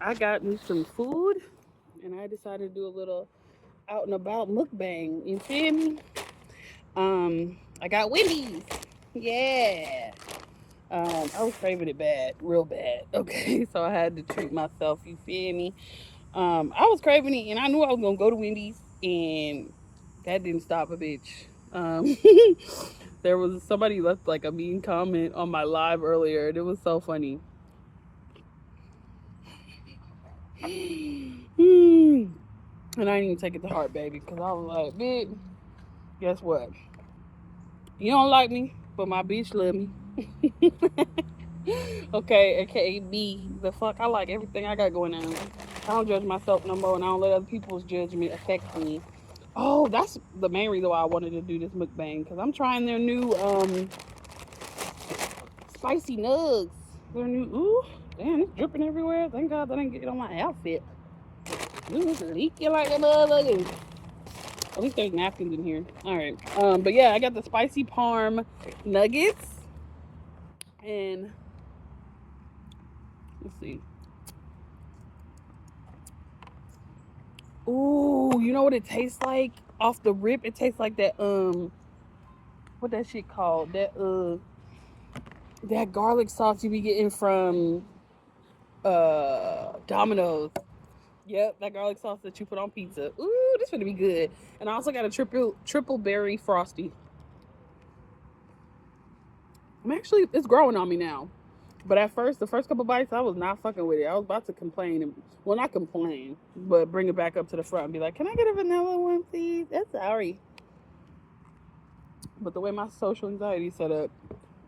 I got me some food and I decided to do a little out and about mukbang. You feel me? I got Wendy's. Yeah. I was craving it bad, real bad. Okay, so I had to treat myself. You feel me? I was craving it, and I knew I was gonna go to Wendy's, and that didn't stop a bitch. Um, there was somebody left like a mean comment on my live earlier, and it was so funny. And I didn't even take it to heart, baby, because I was like, bitch, guess what? You don't like me, but my bitch love me. Okay, aka me. The fuck, I like everything I got going on. I don't judge myself no more, and I don't let other people's judgment affect me. Oh, that's the main reason why I wanted to do this mukbang, because I'm trying their new spicy nugs. Their new, ooh, damn, it's dripping everywhere. Thank God that didn't get on my outfit. Ooh, it's leaking like a motherfucker. At least there's napkins in here. All right. But yeah, I got the spicy parm nuggets, and let's see. Ooh, you know what it tastes like off the rip? It tastes like that what that shit called? That garlic sauce you be getting from Domino's. Yep, that garlic sauce that you put on pizza. Ooh, this gonna be good. And I also got a triple berry frosty. It's growing on me now. But at first, the first couple bites, I was not fucking with it. I was about to complain, well, not complain, but bring it back up to the front and be like, "Can I get a vanilla one, please?" That's sorry. But the way my social anxiety set up,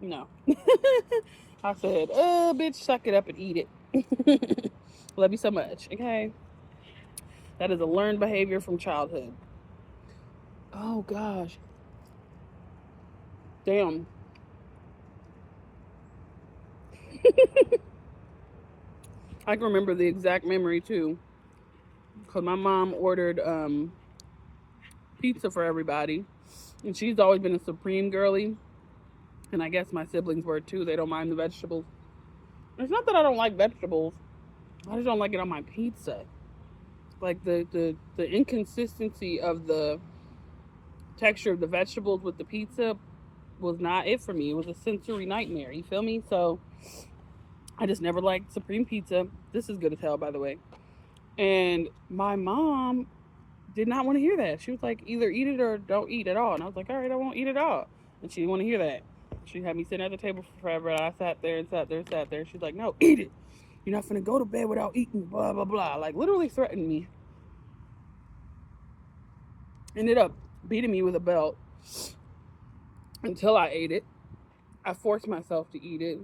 no. I said, bitch, suck it up and eat it." Love you so much, okay? That is a learned behavior from childhood. Oh gosh. Damn. I can remember the exact memory too. Because my mom ordered pizza for everybody. And she's always been a supreme girly. And I guess my siblings were too. They don't mind the vegetables. It's not that I don't like vegetables. I just don't like it on my pizza. Like the inconsistency of the texture of the vegetables with the pizza was not it for me. It was a sensory nightmare. You feel me? So I just never liked supreme pizza. This is good as hell, by the way. And my mom did not want to hear that. She was like, either eat it or don't eat at all. And I was like, all right, I won't eat at all. And she didn't want to hear that. She had me sitting at the table for forever. And I sat there and sat there and sat there. She's like, no, eat it. You're not finna go to bed without eating, blah, blah, blah. Like, literally threatened me. Ended up beating me with a belt until I ate it. I forced myself to eat it.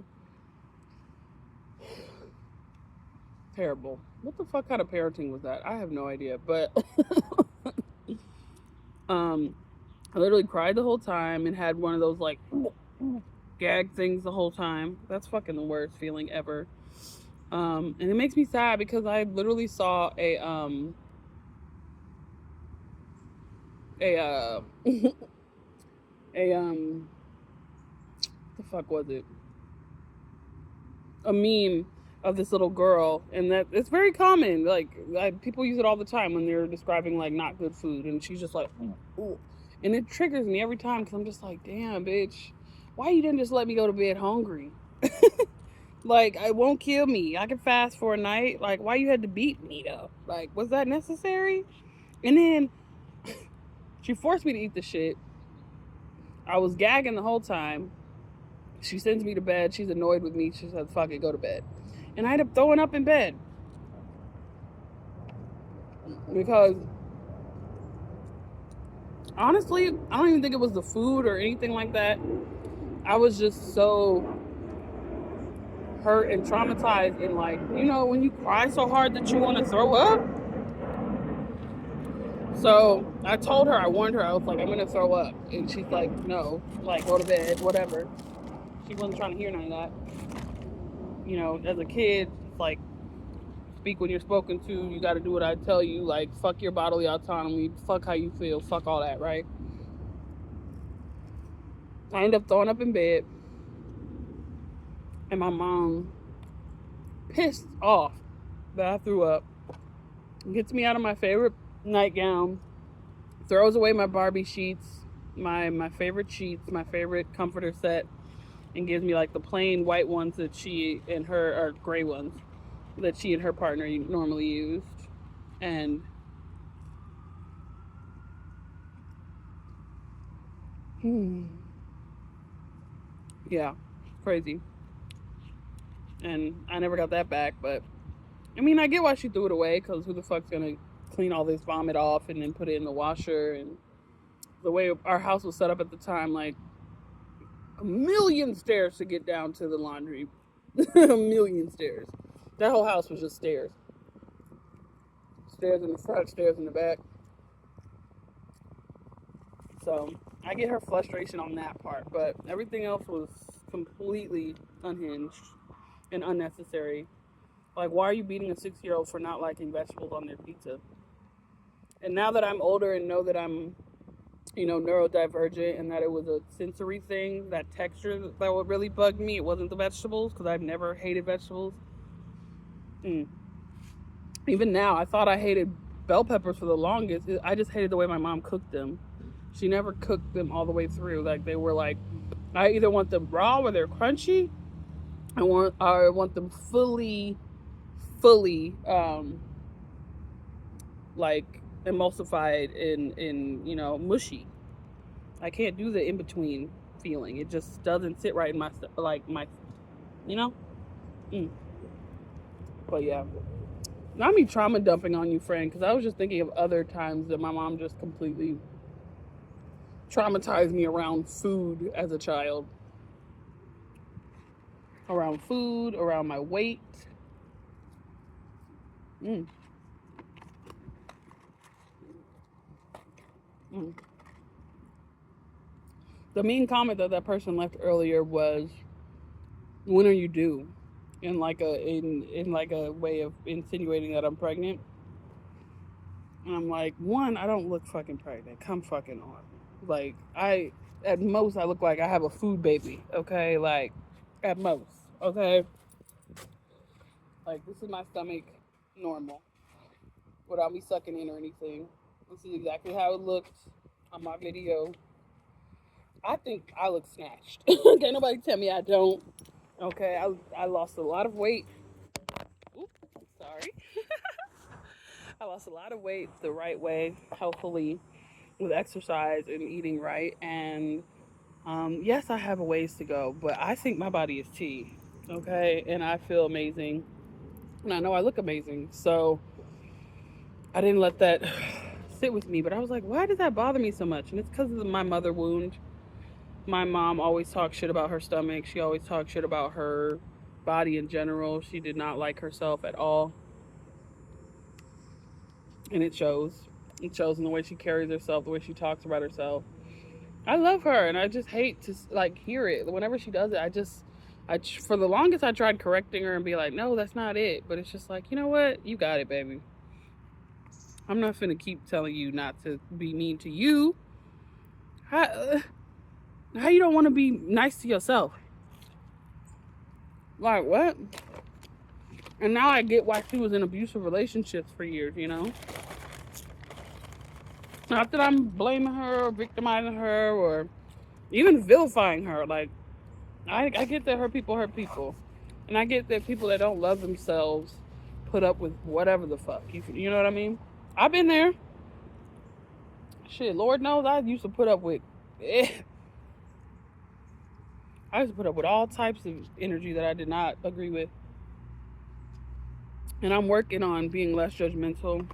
Terrible. What the fuck kind of parenting was that? I have no idea. But I literally cried the whole time and had one of those like gag things the whole time. That's fucking the worst feeling ever. And it makes me sad because I literally saw a the fuck was it? A meme of this little girl, and that it's very common. Like people use it all the time when they're describing like not good food, and she's just like, ooh. And it triggers me every time because I'm just like, damn, bitch, why you didn't just let me go to bed hungry? Like, it won't kill me. I can fast for a night. Like, why you had to beat me though? Like, was that necessary? And then she forced me to eat the shit. I was gagging the whole time. She sends me to bed. She's annoyed with me. She says, fuck it, go to bed. And I end up throwing up in bed. Because, honestly, I don't even think it was the food or anything like that. I was just so hurt and traumatized and like, you know, when you cry so hard that you want to throw up. So I told her, I warned her, I was like, I'm going to throw up. And she's like, no, like, go to bed, whatever. She wasn't trying to hear none of that. You know, as a kid, it's like, speak when you're spoken to. You got to do what I tell you. Like, fuck your bodily autonomy. Fuck how you feel. Fuck all that, right? I ended up throwing up in bed. And my mom, pissed off, that I threw up, gets me out of my favorite nightgown, throws away my Barbie sheets, my favorite sheets, my favorite comforter set, and gives me like the plain white ones that she and her, or gray ones that she and her partner normally used. And yeah, crazy. And I never got that back, but I mean, I get why she threw it away, because who the fuck's gonna clean all this vomit off and then put it in the washer? And the way our house was set up at the time, like a million stairs to get down to the laundry. A million stairs. That whole house was just stairs. Stairs in the front, stairs in the back. So I get her frustration on that part, but everything else was completely unhinged and unnecessary. Like, why are you beating a 6-year-old for not liking vegetables on their pizza? And now that I'm older and know that I'm, neurodivergent, and that it was a sensory thing, that texture that would really bug me, it wasn't the vegetables, because I've never hated vegetables. Even now, I thought I hated bell peppers for the longest. I just hated the way my mom cooked them. She never cooked them all the way through. Like, they were like, I either want them raw where they're crunchy, I want them fully like emulsified in mushy. I can't do the in between feeling. It just doesn't sit right in my But yeah, not me trauma dumping on you, friend, because I was just thinking of other times that my mom just completely traumatized me around food as a child. Around food, around my weight. The mean comment that person left earlier was, "When are you due?" In like a way of insinuating that I'm pregnant. And I'm like, one, I don't look fucking pregnant. Come fucking on. Like, at most I look like I have a food baby. Okay, like at most. Okay, like this is my stomach normal, without me sucking in or anything. This is exactly how it looked on my video. I think I look snatched. Can't nobody tell me I don't. Okay, I lost a lot of weight. Oops, sorry. I lost a lot of weight the right way, healthfully, with exercise and eating right. And yes, I have a ways to go, but I think my body is tea. Okay, and I feel amazing, and I know I look amazing. So I didn't let that sit with me. But I was like, why does that bother me so much? And it's because of my mother wound. My mom always talked shit about her stomach. She always talked shit about her body in general. She did not like herself at all. And it shows. It shows in the way she carries herself, the way she talks about herself. I love her, and I just hate to like hear it. Whenever she does it, for the longest I tried correcting her and be like, no, that's not it. But it's just like, you know what? You got it, baby. I'm not finna keep telling you not to be mean to you. How you don't want to be nice to yourself? Like, what? And now I get why she was in abusive relationships for years, Not that I'm blaming her or victimizing her or even vilifying her. Like, I get that hurt people. And I get that people that don't love themselves put up with whatever the fuck. You know what I mean? I've been there. Shit, Lord knows I used to put up with... I used to put up with all types of energy that I did not agree with. And I'm working on being less judgmental.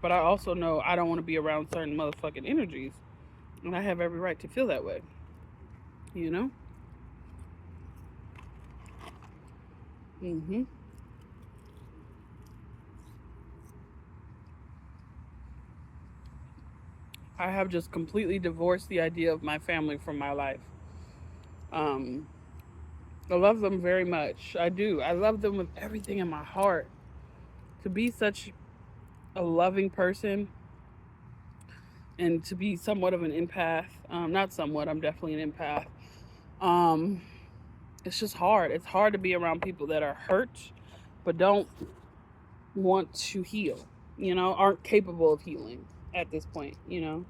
But I also know I don't want to be around certain motherfucking energies. And I have every right to feel that way. I have just completely divorced the idea of my family from my life. I love them very much. I do. I love them with everything in my heart. To be such a loving person and to be somewhat of an empath, not somewhat, I'm definitely an empath. It's just hard. It's hard to be around people that are hurt, but don't want to heal, aren't capable of healing at this point, And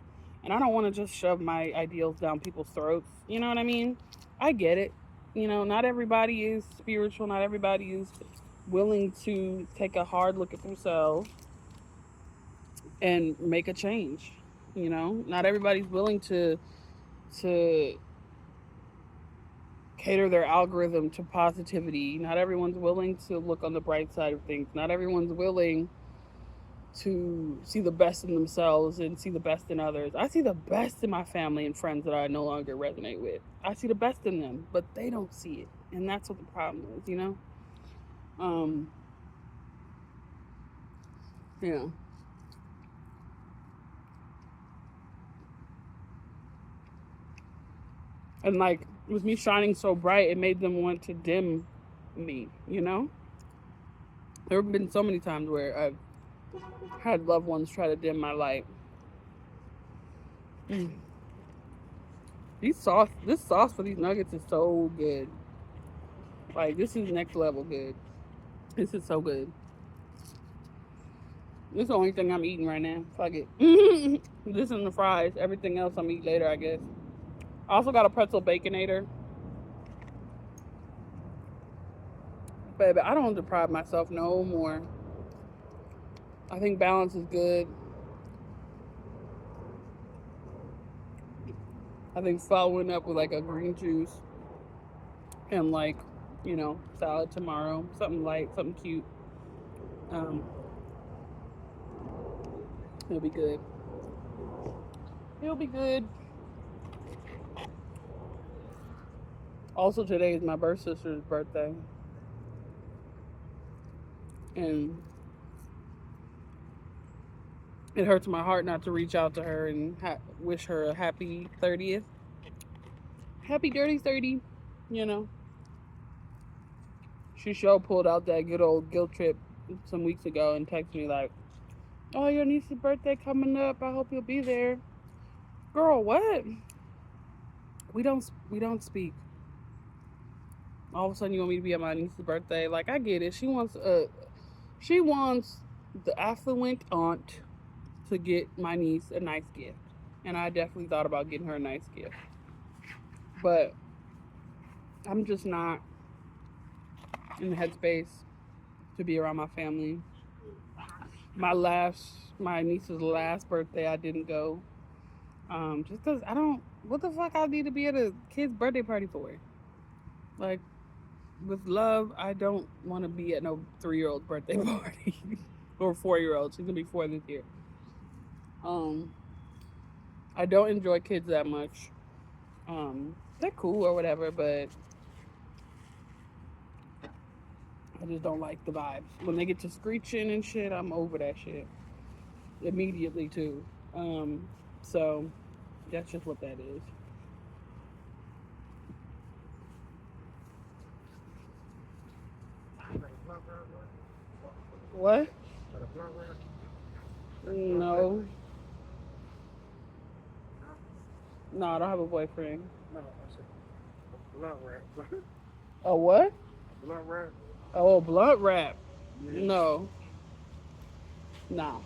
I don't want to just shove my ideals down people's throats. You know what I mean? I get it. Not everybody is spiritual. Not everybody is willing to take a hard look at themselves and make a change. Not everybody's willing to cater their algorithm to positivity. Not everyone's willing to look on the bright side of things. Not everyone's willing to see the best in themselves and see the best in others. I see the best in my family and friends that I no longer resonate with. I see the best in them, but they don't see it. And that's what the problem is, Yeah. And like with me shining so bright, it made them want to dim me, There have been so many times where I've had loved ones try to dim my light. This sauce for these nuggets is so good. Like, this is next level good. This is so good. This is the only thing I'm eating right now. Fuck it. This and the fries. Everything else I'm eat later, I guess. I also got a pretzel baconator. Baby, I don't deprive myself no more. I think balance is good. I think following up with like a green juice and like, salad tomorrow. Something light, something cute. It'll be good. It'll be good. Also, today is my birth sister's birthday. And it hurts my heart not to reach out to her and wish her a happy 30th. Happy dirty 30, She pulled out that good old guilt trip some weeks ago and texted me like, "Oh, your niece's birthday coming up. I hope you'll be there." Girl, what? We don't speak. All of a sudden you want me to be at my niece's birthday. Like, I get it. She wants the affluent aunt to get my niece a nice gift. And I definitely thought about getting her a nice gift. But I'm just not in the headspace to be around my family. My niece's last birthday, I didn't go. Just because what the fuck I need to be at a kid's birthday party for? Like, with love, I don't want to be at no 3-year-old birthday party. Or 4-year-old. She's going to be 4 this year. I don't enjoy kids that much. They're cool or whatever, but I just don't like the vibes. When they get to screeching and shit, I'm over that shit. Immediately, too. So, that's just what that is. What? No. No, I don't have a boyfriend. No, I said blunt wrap. A what? Blunt wrap? Oh, a blunt wrap. Yeah. No. Nah.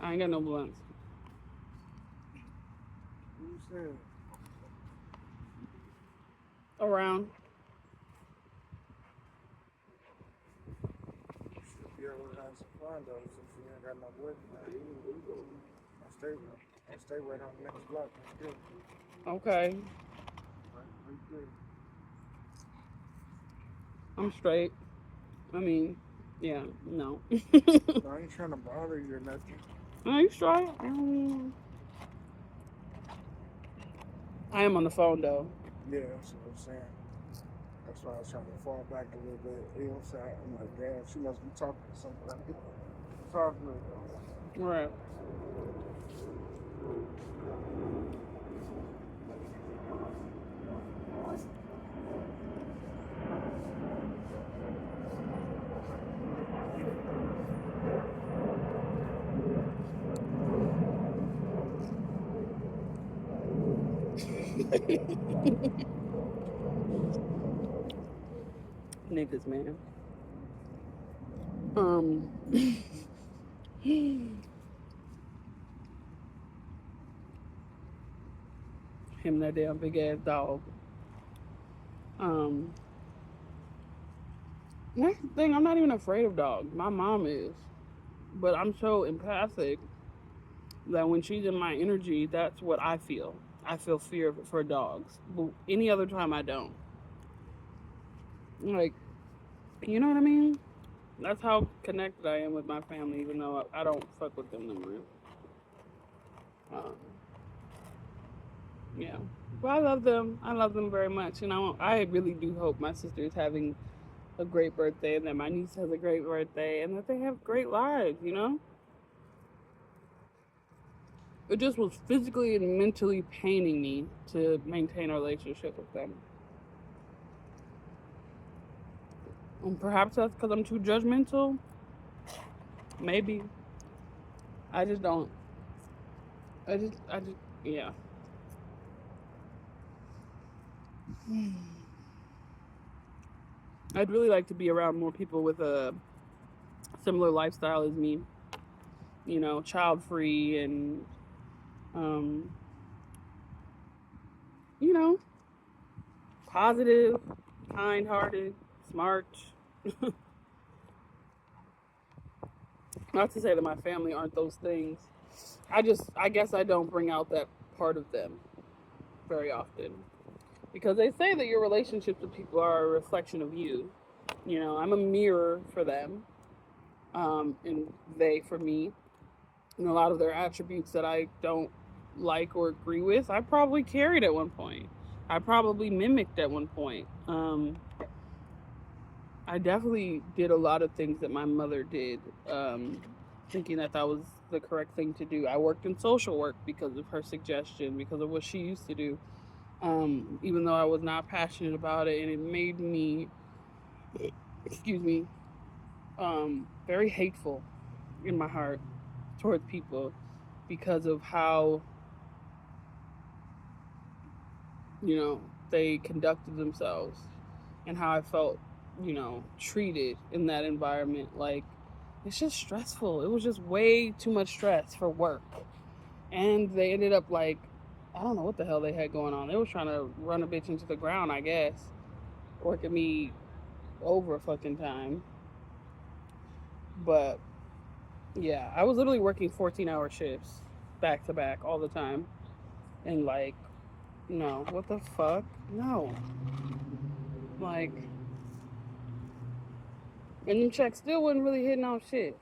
I ain't got no blunts. What you saying? Around. Should be able to have some fun though, since you ain't got no boyfriend. I stay right on the next block. Okay. Right there. I'm straight. I mean, yeah, no. No, I ain't trying to bother you or nothing. Are you straight? I am on the phone though. Yeah, that's what I'm saying. That's why I was trying to fall back a little bit. You know what I'm saying? I'm like, damn, she must be talking to somebody. Talking to her. Right. Niggas, man. Um, him and that damn big ass dog. Um, that's the thing. I'm not even afraid of dogs. My mom is, but I'm so empathic that when she's in my energy, that's what I feel. I feel fear for dogs. But any other time, I don't. Like, you know what I mean? That's how connected I am with my family, even though I don't fuck with them no more. Um, yeah. But I love them. I love them very much. And I really do hope my sister is having a great birthday and that my niece has a great birthday and that they have great lives, you know? It just was physically and mentally paining me to maintain a relationship with them. And perhaps that's because I'm too judgmental. Maybe. I just don't. Yeah. I'd really like to be around more people with a similar lifestyle as me. You know, child free and, um, you know, positive, kind hearted, smart. Not to say that my family aren't those things. I guess I don't bring out that part of them very often. Because they say that your relationships with people are a reflection of you. You know, I'm a mirror for them, and they for me. And a lot of their attributes that I don't like or agree with, I probably carried at one point. I probably mimicked at one point. I definitely did a lot of things that my mother did, thinking that that was the correct thing to do. I worked in social work because of her suggestion, because of what she used to do, even though I was not passionate about it, and it made me, excuse me, very hateful in my heart towards people because of how, you know, they conducted themselves and how I felt, you know, treated in that environment. Like, it's just stressful. It was just way too much stress for work. And they ended up like, I don't know what the hell they had going on. They was trying to run a bitch into the ground, I guess. Working me over a fucking time. But yeah, I was literally working 14-hour shifts back to back all the time. And like, no, what the fuck? No. Like, and them checks still wasn't really hitting on shit.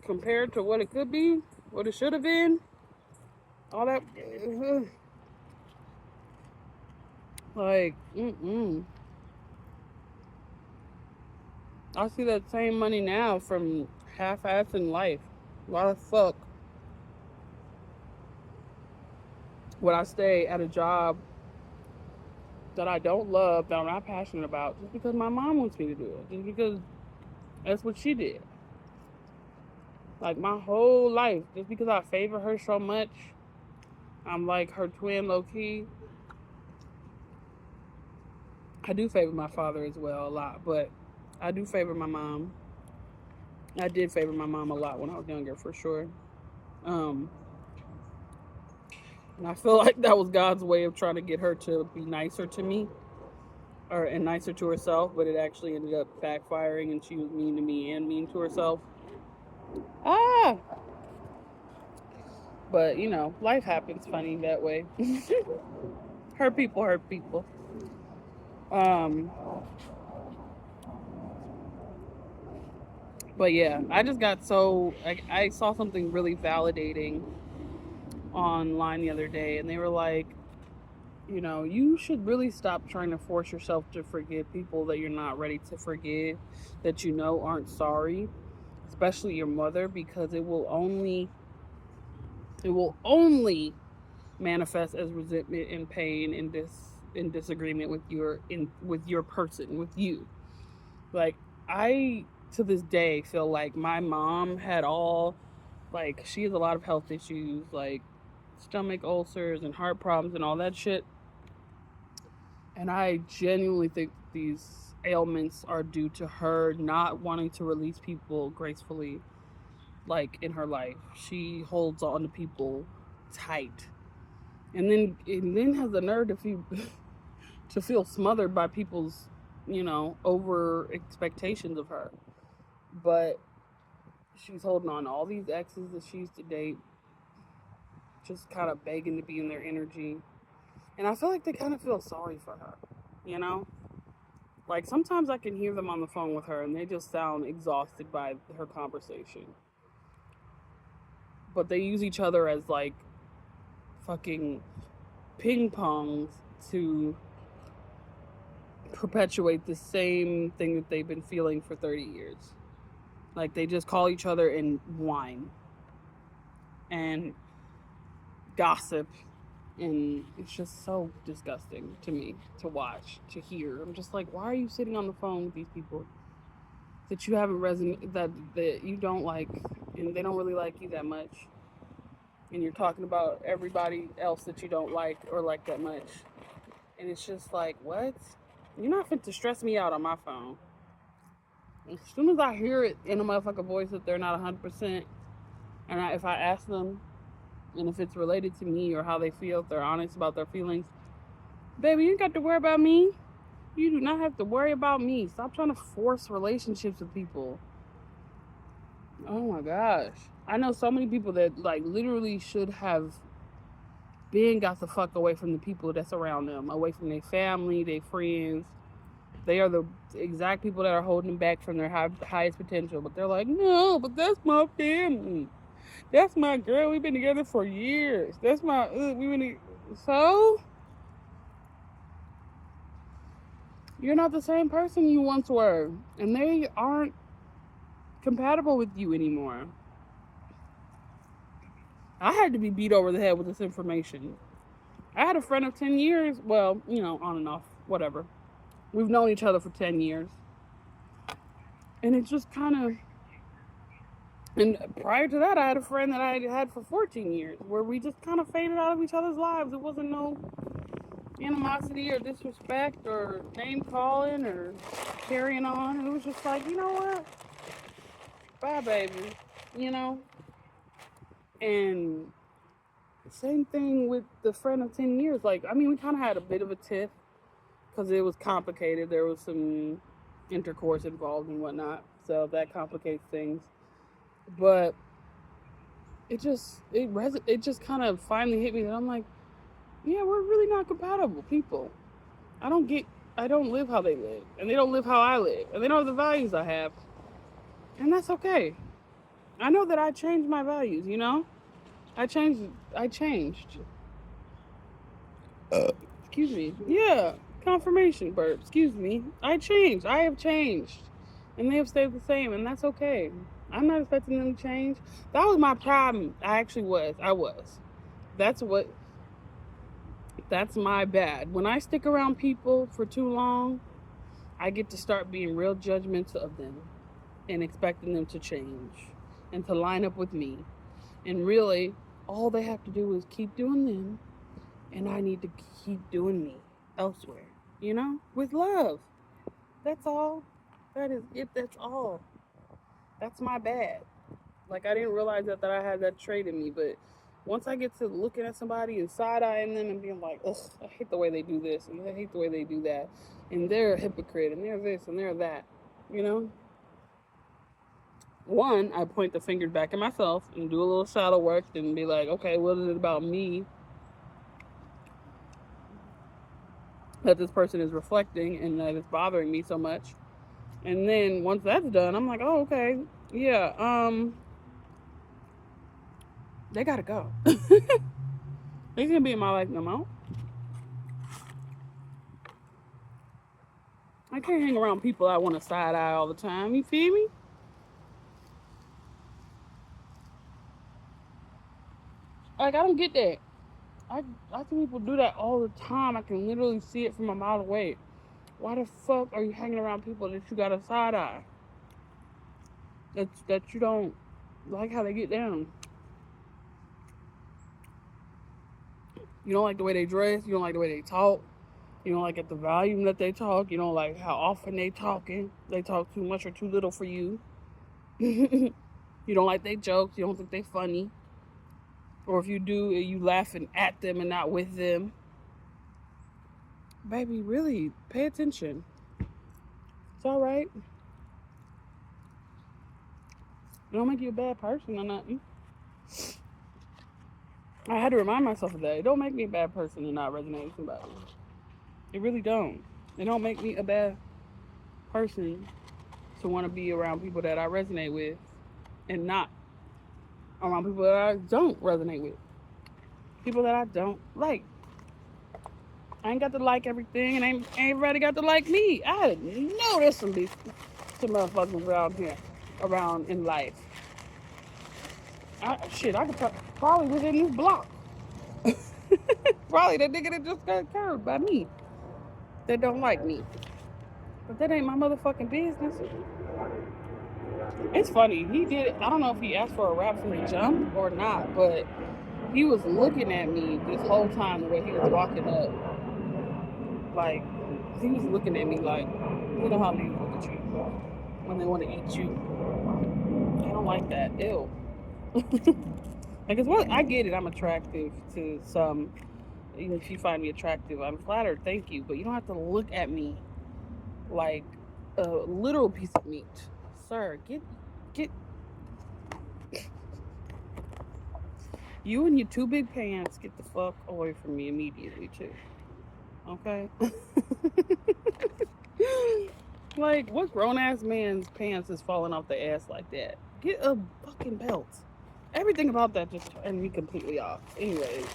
Compared to what it could be, what it should have been, all that. Like, I see that same money now from half-assing life. Why the fuck would I stay at a job that I don't love, that I'm not passionate about, just because my mom wants me to do it? Just because that's what she did. Like, my whole life, just because I favor her so much, I'm like her twin low key. I do favor my father as well a lot, but I do favor my mom. I did favor my mom a lot when I was younger, for sure. Um, and I feel like that was God's way of trying to get her to be nicer to me, and nicer to herself. But it actually ended up backfiring, and she was mean to me and mean to herself. Ah, but you know, life happens funny that way. Hurt people hurt people. Um, but yeah, I just got so I saw something really validating online the other day, and they were like, you know, you should really stop trying to force yourself to forgive people that you're not ready to forgive, that you know aren't sorry, especially your mother, because it will only manifest as resentment and pain and in disagreement with your person, with you. Like, I to this day feel like my mom had she has a lot of health issues, like stomach ulcers and heart problems and all that shit. And I genuinely think these ailments are due to her not wanting to release people gracefully, like in her life. She holds on to people tight. And then has the nerve to feel to feel smothered by people's, over expectations of her. But she's holding on to all these exes that she used to date, just kind of begging to be in their energy. And I feel like they kind of feel sorry for her, you know? Like sometimes I can hear them on the phone with her and they just sound exhausted by her conversation. But they use each other as like fucking ping pongs to perpetuate the same thing that they've been feeling for 30 years. Like they just call each other and whine and gossip, and it's just so disgusting to me to watch, to hear. I'm just like, why are you sitting on the phone with these people that you haven't that you don't like, and they don't really like you that much, and you're talking about everybody else that you don't like or like that much, and it's just like, what? You're not fit to stress me out on my phone. As soon as I hear it in a motherfucker voice that they're not 100%, and if I ask them, and if it's related to me or how they feel, if they're honest about their feelings, baby, you ain't got to worry about me. You do not have to worry about me. Stop trying to force relationships with people. Oh my gosh. I know so many people that like literally should have got the fuck away from the people that's around them, away from their family, their friends. They are the exact people that are holding them back from their highest potential. But they're like, no, but that's my family. That's my girl. We've been together for years. That's my, so? You're not the same person you once were. And they aren't compatible with you anymore. I had to be beat over the head with this information. I had a friend of 10 years. Well, on and off. Whatever. We've known each other for 10 years. And it just kind of... And prior to that, I had a friend that I had for 14 years where we just kind of faded out of each other's lives. It wasn't no animosity or disrespect or name calling or carrying on. It was just like, you know what? Bye, baby. And same thing with the friend of 10 years. Like, I mean, we kind of had a bit of a tiff because it was complicated. There was some intercourse involved and whatnot. So that complicates things. But it just kind of finally hit me that I'm like, yeah, we're really not compatible people. I don't live how they live, and they don't live how I live, and they don't have the values I have, and that's okay. I know that I changed my values, I changed. Excuse me. Yeah, confirmation burp. Excuse me. I have changed, and they have stayed the same, and that's okay. I'm not expecting them to change. That was my problem. I was. That's my bad. When I stick around people for too long, I get to start being real judgmental of them and expecting them to change and to line up with me. And really, all they have to do is keep doing them, and I need to keep doing me elsewhere, with love. That's all. That is it. That's all. That's my bad. Like, I didn't realize that I had that trait in me, but once I get to looking at somebody and side-eyeing them and being like, ugh, I hate the way they do this, and I hate the way they do that, and they're a hypocrite, and they're this, and they're that, One, I point the finger back at myself and do a little shadow work and be like, okay, what is it about me that this person is reflecting and that it's bothering me so much? And then once that's done, I'm like, oh, okay, yeah, they gotta go. They can't be in my life no more. I can't hang around people I want to side eye all the time. You feel me? Like, I don't get that. I see people do that all the time. I can literally see it from a mile away. Why the fuck are you hanging around people that you got a side eye? That you don't like how they get down. You don't like the way they dress. You don't like the way they talk. You don't like at the volume that they talk. You don't like how often they talking. They talk too much or too little for you. You don't like their jokes. You don't think they funny. Or if you do, you laughing at them and not with them. Baby, really, pay attention. It's all right. It don't make you a bad person or nothing. I had to remind myself of that. It don't make me a bad person to not resonate with somebody. It really don't. It don't make me a bad person to want to be around people that I resonate with and not around people that I don't resonate with. People that I don't like. I ain't got to like everything, and ain't everybody got to like me. I know there's some motherfuckers around here, around in life. I could probably within this block. Probably that nigga that just got curved by me. That don't like me. But that ain't my motherfucking business. It's funny. He did. I don't know if he asked for a rap from the jump or not, but he was looking at me this whole time the way he was walking up. Like, he was looking at me like, you know how niggas look at you when they want to eat you. I don't like that. Ew. Like, it's what I get it. I'm attractive to some. Even if you find me attractive, I'm flattered. Thank you, but you don't have to look at me like a literal piece of meat, sir. Get. You and your two big pants, get the fuck away from me immediately, too. Okay? Like, what grown-ass man's pants is falling off the ass like that? Get a fucking belt. Everything about that just turned me completely off. Anyways.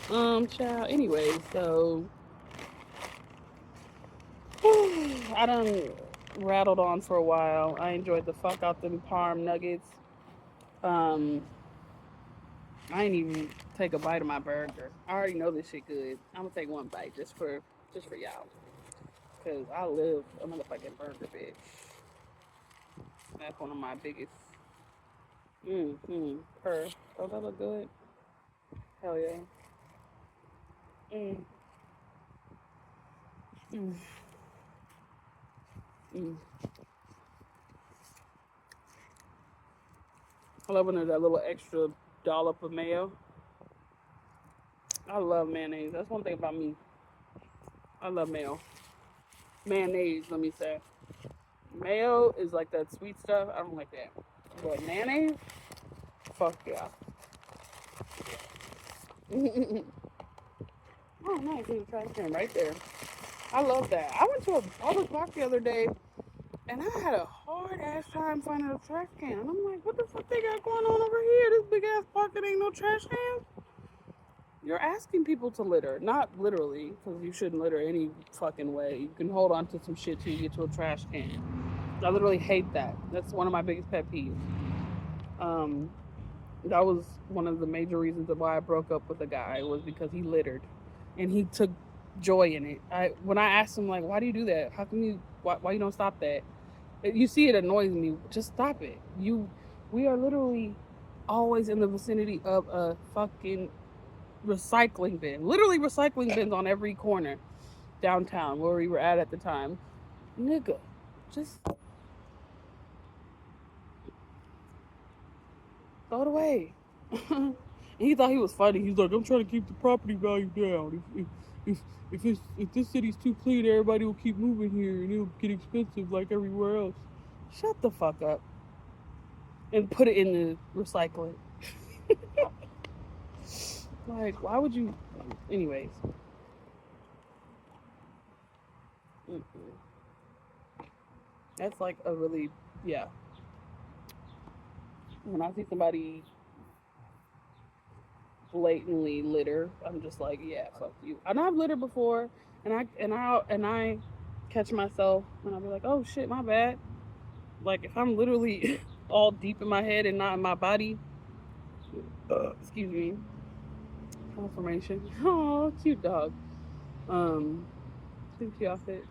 Child. Anyways, so... I done rattled on for a while. I enjoyed the fuck out them parm nuggets. I ain't even take a bite of my burger. I already know this shit good. I'm gonna take one bite just for y'all. Cause I love a motherfucking burger, bitch. That's one of my biggest. Purr. Oh, that look good. Hell yeah. Mm. Mm. Mm. I love when there's that little extra dollop of mayo. I love mayonnaise. That's one thing about me. I love mayo. Mayonnaise, let me say. Mayo is like that sweet stuff. I don't like that. But mayonnaise, fuck yeah. Oh, nice. There's a trash can right there. I love that. I went to a public park the other day, and I had a hard ass time finding a trash can. And I'm like, what the fuck they got going on over here? This big ass park, it ain't no trash can. You're asking people to litter, not literally, because you shouldn't litter any fucking way. You can hold on to some shit till you get to a trash can. I literally hate that. That's one of my biggest pet peeves. That was one of the major reasons why I broke up with a guy, was because he littered, and he took joy in it. When I asked him, like, why do you do that? How come why you don't stop that? You see, it annoys me. Just stop it. We are literally always in the vicinity of a fucking recycling bin. Literally recycling bins on every corner downtown where we were at the time. Nigga, just throw it away. And he thought he was funny. He's like, I'm trying to keep the property value down. If this city's too clean, everybody will keep moving here and it'll get expensive like everywhere else. Shut the fuck up. And put it in the recycling. Like, why would you? Anyways. That's like a really, yeah. When I see somebody blatantly litter, I'm just like, yeah, fuck you. And I've littered before, and I catch myself, and I'll be like, oh shit, my bad. Like, if I'm literally all deep in my head and not in my body, excuse me, confirmation. Oh, cute dog. Think she outfit.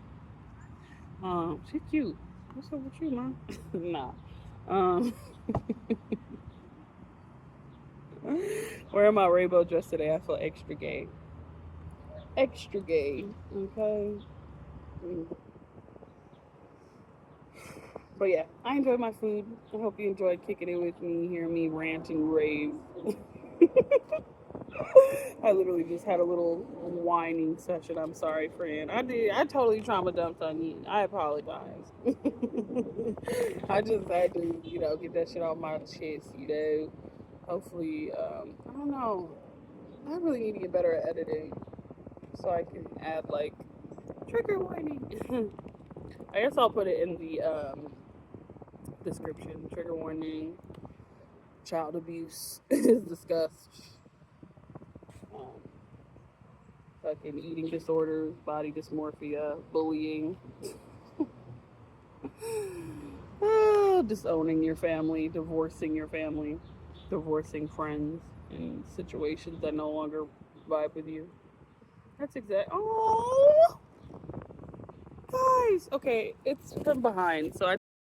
She's cute. What's up with you, man? Nah. Wearing my rainbow dress today, I feel extra gay. extra gay. Okay. But yeah, I enjoyed my food. I hope you enjoyed kicking it with me, hearing me rant and rave. I literally just had a little whining session. I'm sorry, friend. I totally trauma dumped on you. I apologize. I just had to, get that shit off my chest. Hopefully, I don't know. I really need to get better at editing so I can add like trigger warning. I guess I'll put it in the description. Trigger warning. Child abuse is discussed. Um, Fucking eating disorders, body dysmorphia, bullying, disowning your family, divorcing friends, and situations that no longer vibe with you. That's exact. Oh, guys. Okay, it's from behind, so I